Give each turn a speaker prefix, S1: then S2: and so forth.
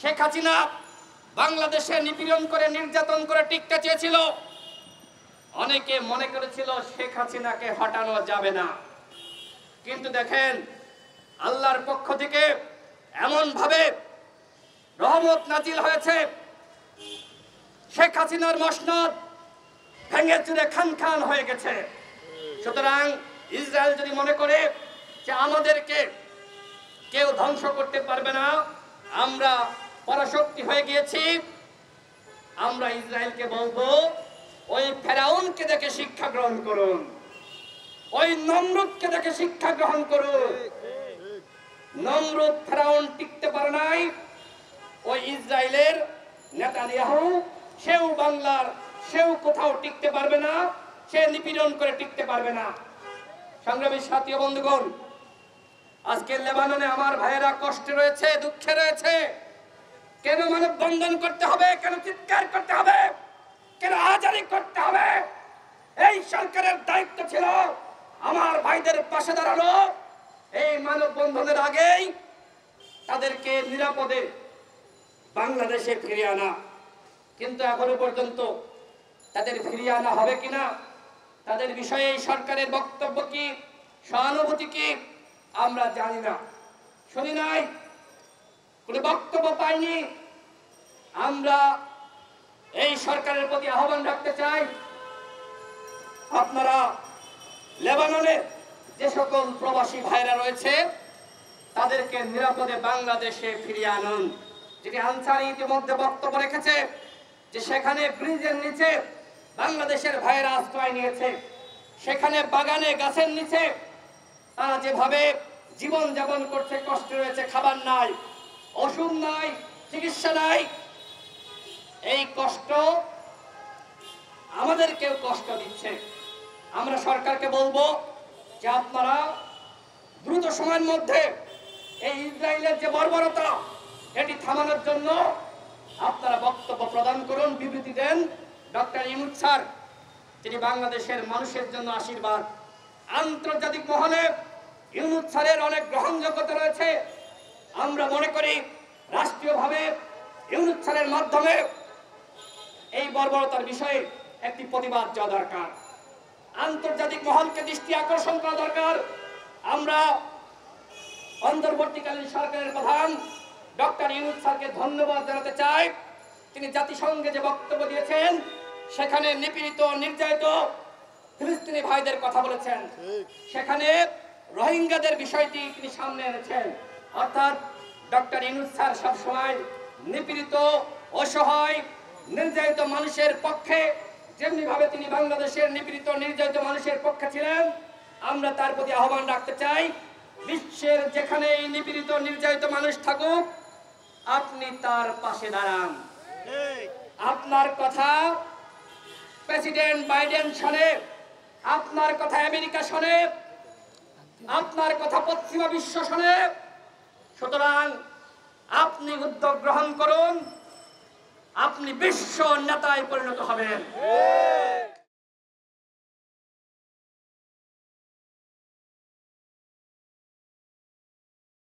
S1: শেখ হাসিনা বাংলাদেশে নিপীড়ন করে নির্যাতন করে টিকতে চেয়েছিল। অনেকে মনে করেছিল শেখ হাসিনাকে হটানো যাবে না, কিন্তু দেখেন আল্লাহর পক্ষ থেকে এমন ভাবে রহমত নাজিল হয়েছে, শেখ হাসিনার মসনদ ভেঙে চুরে খান খান হয়ে গেছে। সুতরাং ইসরায়েল যদি মনে করে যে আমাদেরকে কেউ ধ্বংস করতে পারবে না, আমরা পরাশক্তি হয়ে গিয়েছি, আমরা ইসরায়েলকে বলবো ওই ফেরাউনকে দেখে শিক্ষা গ্রহণ করুন, ওই নমরুদকে দেখে শিক্ষা গ্রহণ করুন। নমরুদ ফেরাউন টিকতে পারে নাই, ওই ইসরায়েলের নেতানিয়াহু সেও বাংলার সেও কোথাও টিকতে পারবে না, সে নিপীড়ন করে টিকতে পারবে না। সংগ্রামী সাথী ও বন্ধুগণ, আজকে লেবাননে আমার ভাইয়েরা কষ্টে রয়েছে, দুঃখে রয়েছে। কেন মানববন্ধন করতে হবে, কেন চিৎকার করতে হবে, কেন আহাজারি করতে হবে? এই সরকারের দায়িত্ব ছিল আমার ভাইদের পাশে দাঁড়ানো, এই মানববন্ধনের আগেই তাদেরকে নিরাপদে বাংলাদেশে ফিরিয়ে আনা। কিন্তু এখনো পর্যন্ত তাদের ফিরিয়ে আনা হবে কিনা, তাদের বিষয়ে এই সরকারের বক্তব্য কি, সহানুভূতি কি, আমরা জানি না, শুনি নাই, কোনো বক্তব্য পাইনি। আমরা এই সরকারের প্রতি আহ্বান রাখতে চাই, আপনারা লেবাননে যে সকল প্রবাসী ভাইরা রয়েছে তাদেরকে নিরাপদে বাংলাদেশে ফিরিয়ে আনুন। যেটি আনসারি ইতিমধ্যে বক্তব্য রেখেছে যে সেখানে ব্রিজের নিচে বাংলাদেশের ভাইয়েরা আশ্রয় নিয়েছে, সেখানে বাগানে গাছের নিচে তারা যেভাবে জীবন যাপন করছে, কষ্ট রয়েছে, খাবার নাই, ওষুধ নাই, চিকিৎসা নাই, এই কষ্ট আমাদেরকেও কষ্ট দিচ্ছে। আমরা সরকারকে বলবো যে আপনারা দ্রুত সময়ের মধ্যে এই ইসরায়েলের যে বর্বরতা এটি থামানোর জন্য আপনারা বক্তব্য প্রদান করুন, বিবৃতি দেন। ডক্টর ইউনূস স্যার, তিনি বাংলাদেশের মানুষের জন্য আশীর্বাদ। আন্তর্জাতিক মহলে ইউনূস স্যারের অনেক গ্রহণযোগ্যতা রয়েছে। আমরা মনে করি রাষ্ট্রীয়ভাবে ইউনূস স্যারের মাধ্যমে এই বর্বরতার বিষয়ে একটি প্রতিবাদ যাওয়া দরকার, আন্তর্জাতিক মহলকে দৃষ্টি আকর্ষণ করা দরকার। আমরা অন্তর্বর্তীকালীন সরকারের প্রধান ডক্টর ইউনূস স্যারকে ধন্যবাদ জানাতে চাই। তিনি জাতিসংঘে যে বক্তব্য দিয়েছেন সেখানে নিপীড়িত নির্যাতিত ফিলিস্তিনি ভাইদের কথা বলেছেন, সেখানে রোহিঙ্গাদের বিষয়টি তিনি সামনে এনেছেন। অর্থাৎ ডক্টর ইউনূস স্যার সবসময় নিপীড়িত, অসহায়, নির্যাতিত মানুষের পক্ষে, যেমনি ভাবে তিনি বাংলাদেশের নিপীড়িত নির্যাতিত মানুষের পক্ষে ছিলেন, আমরা তার প্রতি আহ্বান রাখতে চাই, বিশ্বের যেখানে এই নিপীড়িত নির্যাতিত মানুষ থাকুক আপনি তার পাশে দাঁড়ান। আপনার কথা প্রেসিডেন্ট বাইডেন শোনে, আপনার কথা আমেরিকা শোনে, আপনার কথা পশ্চিমা বিশ্ব শোনে। সুতরাং আপনি উদ্যোগ গ্রহণ করুন, আপনি বিশ্ব নেতায় পরিণত হবেন।